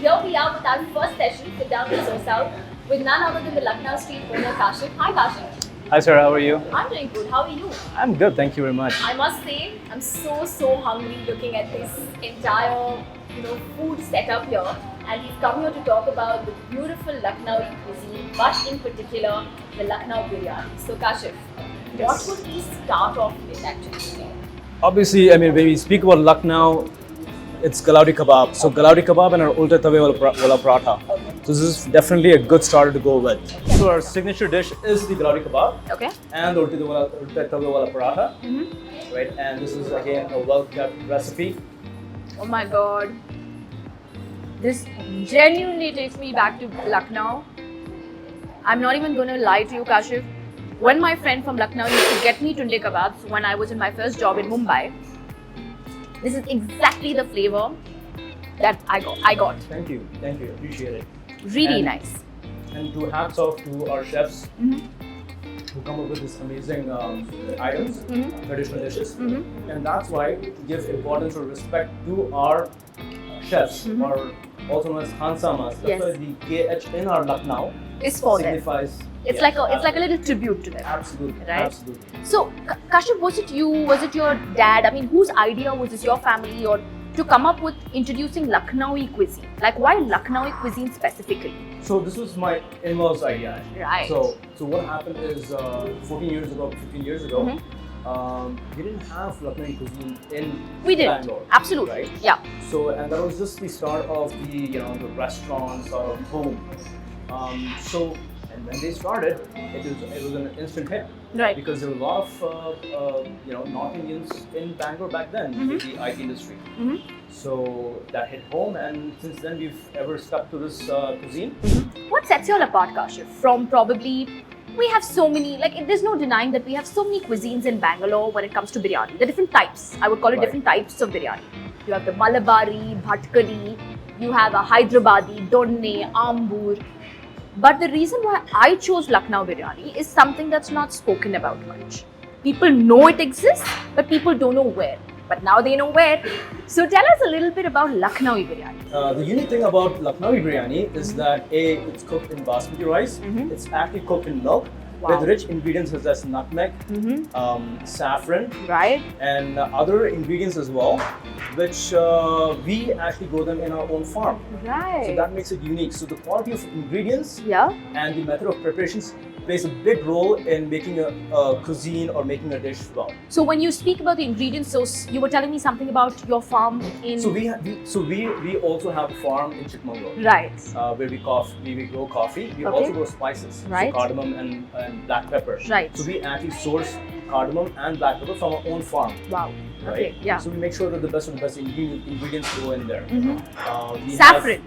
here we are with our first session, sit down with SoSouth, with none other than the Lucknow street owner Kashif. Hi Kashif. Hi sir, how are you? I'm doing good. How are you? I'm good, thank you very much. I must say, I'm so hungry looking at this entire, food setup here. And we've come here to talk about the beautiful Lucknowi cuisine, but in particular, the Lucknow Biryani. So Kashif, what would we start off with actually? Obviously, I mean, when we speak about Lucknow, it's Galouti Kebab. So Galouti Kebab and our Ulte Tawe Wala Paratha. Okay. So this is definitely a good starter to go with. So our signature dish is the Galouti Kebab. Okay. And the Ulte Tawe Wala Paratha. Right, and this is again a well-kept recipe. Oh my god. This genuinely takes me back to Lucknow. I'm not even going to lie to you, Kashif. When my friend from Lucknow used to get me Tunday kebabs when I was in my first job in Mumbai, this is exactly the flavor that I got. Thank you, appreciate it. Really nice. And to hats off to our chefs who come up with these amazing items, traditional dishes. And that's why to give importance or respect to our chefs, or also known as Khansamas. That's why the KH in our Lucknow is for signifies. them. It's like a little tribute to them. Absolutely, right? Absolutely. So, Kashif, was it you? Was it your dad? I mean, whose idea was this? Your family, or to come up with introducing Lucknowi cuisine? Like, why Lucknowi cuisine specifically? So this was my in-laws' idea. Right. So what happened is 15 years ago, we didn't have Lucknowi cuisine in Bangalore. Absolutely. Right? Yeah. So, and that was just the start of the the restaurant sort of boom. And when they started, it was an instant hit. Right. Because there were a lot of North Indians in Bangalore back then in the IT industry. So that hit home, and since then we've ever stuck to this cuisine. What sets you all apart, Kashif? From probably, we have so many, there's no denying that we have so many cuisines in Bangalore when it comes to biryani. The different types, I would call it different types of biryani. You have the Malabari, Bhatkari, you have a Hyderabadi, Donne, Ambur. But the reason why I chose Lucknow Biryani is something that's not spoken about much. People know it exists, but people don't know where. But now they know where. So tell us a little bit about Lucknowi Biryani. The unique thing about Lucknowi Biryani is that it's cooked in basmati rice. It's actually cooked in milk with rich ingredients such as nutmeg, saffron, and other ingredients as well, which we actually grow them in our own farm. Right. So that makes it unique. So the quality of ingredients and the method of preparations plays a big role in making a cuisine or making a dish well. So when you speak about the ingredients, so you were telling me something about your farm in... So we also have a farm in Chikmagalur. Right. Where we grow coffee. We also grow spices. Right. So cardamom and black pepper. Right. So we actually source cardamom and black pepper from our own farm. Wow. Right? Okay. Yeah. So we make sure that the best of the best ingredients go in there. Saffron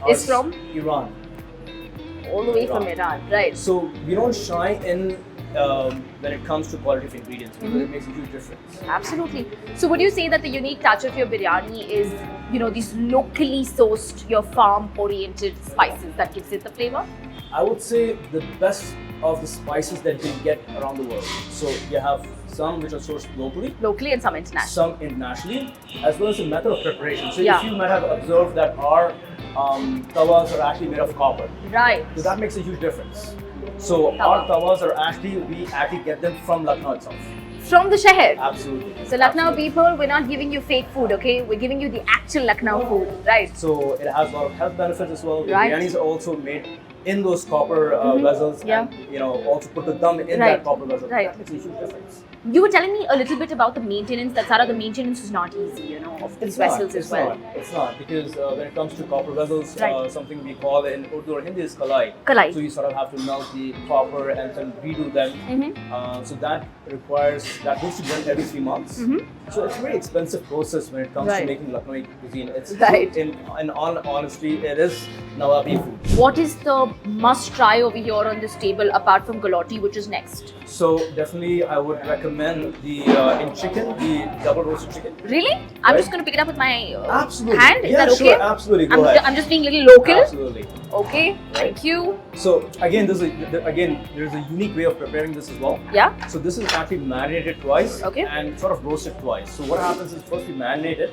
is from Iran. All the way from Iran, right? So we don't shy in when it comes to quality of ingredients, because it makes a huge difference. Absolutely. So would you say that the unique touch of your biryani is, these locally sourced, your farm-oriented spices that gives it the flavor? I would say the best of the spices that you get around the world. So you have some which are sourced locally. Locally and some internationally. Some internationally, as well as the method of preparation. So if you might have observed that our tawas are actually made of copper. Right. So that makes a huge difference. So our tawas are we actually get them from Lucknow itself. From the sheher? Absolutely. So Lucknow people, we're not giving you fake food, okay? We're giving you the actual Lucknow food, right? So it has a lot of health benefits as well. The right. biryanis are also made in those copper vessels, and also put the dum in that copper vessel. Right. That makes a huge difference. You were telling me a little bit about the maintenance. That Sara, the maintenance is not easy, of these vessels as well. It's not, because when it comes to copper vessels, something we call in Urdu or Hindi is kalai. Kalai. So you sort of have to melt the copper and then redo them. So that needs to be done every 3 months. So it's a very expensive process when it comes to making Lucknowi cuisine. It's in all honesty, it is Nawabi food. What is the must try over here on this table apart from Galouti, which is next? So definitely, I would recommend the in chicken, the double roasted chicken. Really? I'm Right. just going to pick it up with my Absolutely. hand. Is Yeah, that okay? sure. Absolutely. Go ahead. I'm just being a little local. Absolutely. Okay, thank you. So again, there's a unique way of preparing this as well. Yeah. So this is actually marinated twice Okay. and sort of roasted twice. So what happens is first we marinate it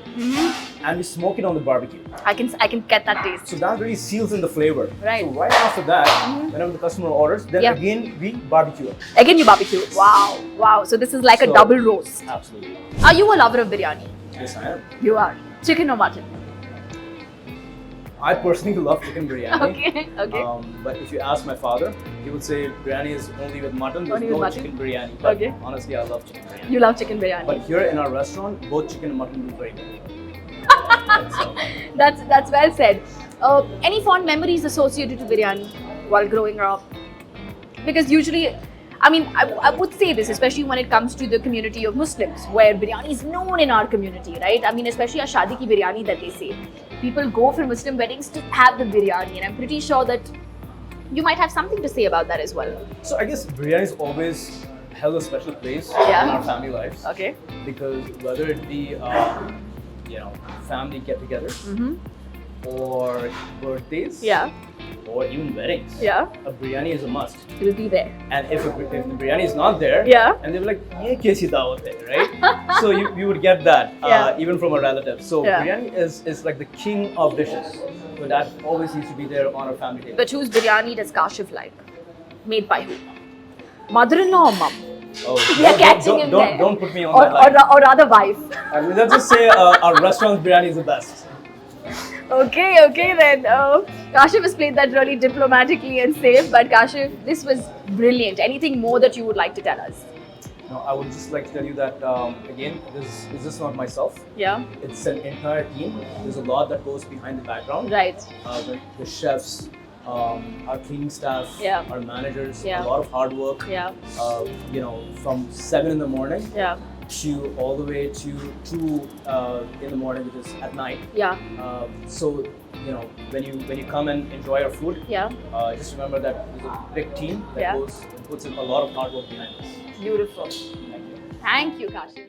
and we smoke it on the barbecue. I can get that taste. So that really seals in the flavor. Right. So right after that, whenever the customer orders, then Yeah. again we barbecue it. Again, you barbecue. Wow, wow. So this is like a So- double roast. Absolutely. Are you a lover of biryani? Yes, I am. You are. Chicken or mutton? I personally love chicken biryani. Okay, okay. But if you ask my father, he would say biryani is only with mutton. There's Only with no mutton? chicken biryani. But Okay. honestly, I love chicken biryani. You love chicken biryani. But here in our restaurant, both chicken and mutton do very good. So, That's well said. Any fond memories associated to biryani while growing up? Because usually, I mean, I would say this, especially when it comes to the community of Muslims, where biryani is known in our community, right? I mean, especially a shadi ki biryani that they say. People go for Muslim weddings to have the biryani, and I'm pretty sure that you might have something to say about that as well. so I guess biryani's always held a special place Yeah. in our family lives. Okay. Because whether it be, family get-togethers or birthdays, Yeah. or even weddings, Yeah. a biryani is a must. It'll be there. And if the biryani is not there, Yeah. and they were like, "Ye kaisi dawat hai," right? So you would get that Yeah. even from a relative. So Yeah. biryani is like the king of dishes. So that always needs to be there on our family table. But whose biryani does Kashif like? Made by who? Mother-in-law or mum? Oh, We are catching him there. don't put me on that line. Or rather wife. I mean, let's just say our restaurant's biryani is the best. Okay then. Kashif has played that really diplomatically and safe, but Kashif, this was brilliant. Anything more that you would like to tell us? No, I would just like to tell you that again, this is just not myself. Yeah. It's an entire team. There's a lot that goes behind the background. Right. The chefs, our cleaning staff, Yeah. our managers, Yeah. a lot of hard work. Yeah. From 7 in the morning Yeah. to all the way to 2 in the morning, which is at night. Yeah. So when you come and enjoy our food, Yeah. just remember that there's a big team that Yeah. puts in a lot of hard work behind this. Beautiful. Thank you. Thank you, Kashif.